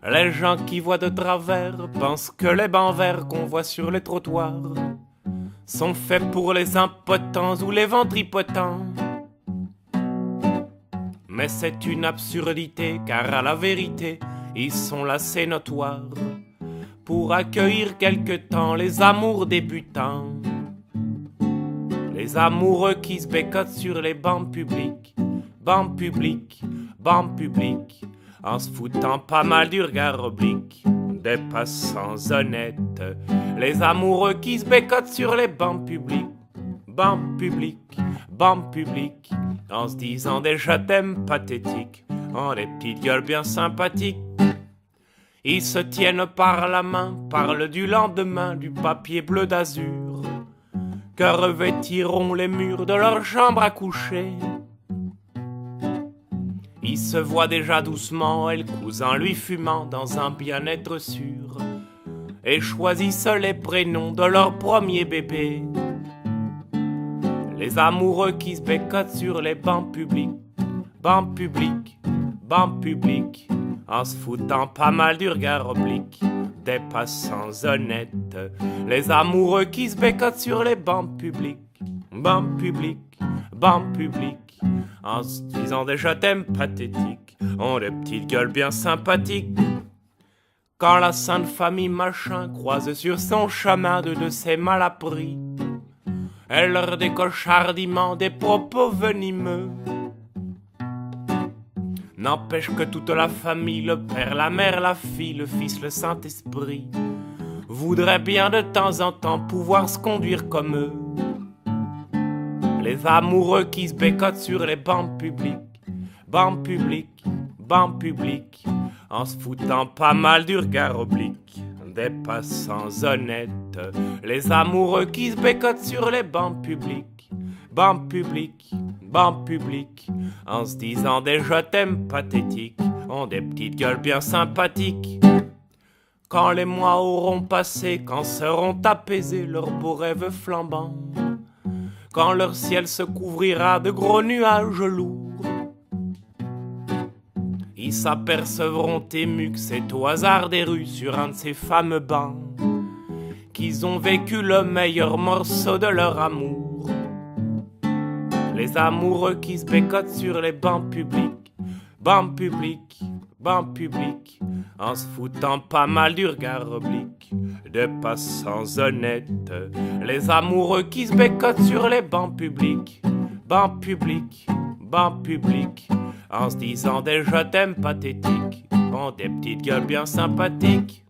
Les gens qui voient de travers pensent que les bancs verts qu'on voit sur les trottoirs sont faits pour les impotents ou les ventripotents. Mais c'est une absurdité, car à la vérité, ils sont là, c'est notoire, pour accueillir quelque temps les amours débutants. Les amoureux qui se bécotent sur les bancs publics, bancs publics, bancs publics, en se foutant pas mal du regard oblique des passants honnêtes. Les amoureux qui se bécotent sur les bancs publics, bancs publics, bancs publics, en se disant des je t'aime pathétiques, en des petites gueules bien sympathiques. Ils se tiennent par la main, parlent du lendemain, du papier bleu d'azur que revêtiront les murs de leur chambre à coucher. Ils se voient déjà doucement, et le cousin lui fumant dans un bien-être sûr, et choisissent les prénoms de leur premier bébé. Les amoureux qui se bécotent sur les bancs publics, bancs publics, bancs publics, en se foutant pas mal du regard oblique des passants honnêtes. Les amoureux qui se bécotent sur les bancs publics, bancs publics, bancs publics, en se disant des je t'aime pathétiques, ont des petites gueules bien sympathiques. Quand la sainte famille machin croise sur son chemin de ces malappris, elle leur décoche hardiment des propos venimeux. N'empêche que toute la famille, le père, la mère, la fille, le fils, le Saint-Esprit, voudraient bien de temps en temps pouvoir se conduire comme eux. Les amoureux qui se bécotent sur les bancs publics, bancs publics, bancs publics, en se foutant pas mal du regard oblique des passants honnêtes. Les amoureux qui se bécotent sur les bancs publics, bancs publics, bancs publics, en se disant des je t'aime pathétiques, ont des petites gueules bien sympathiques. Quand les mois auront passé, quand seront apaisés leurs beaux rêves flambants, quand leur ciel se couvrira de gros nuages lourds, ils s'apercevront émus que c'est au hasard des rues, sur un de ces fameux bancs, qu'ils ont vécu le meilleur morceau de leur amour. Les amoureux qui se bécotent sur les bancs publics, bancs publics, bancs publics, en se foutant pas mal du regard oblique des passants honnêtes. Les amoureux qui se bécotent sur les bancs publics, bancs publics, bancs publics, en se disant des je t'aime pathétiques, ont des petites gueules bien sympathiques.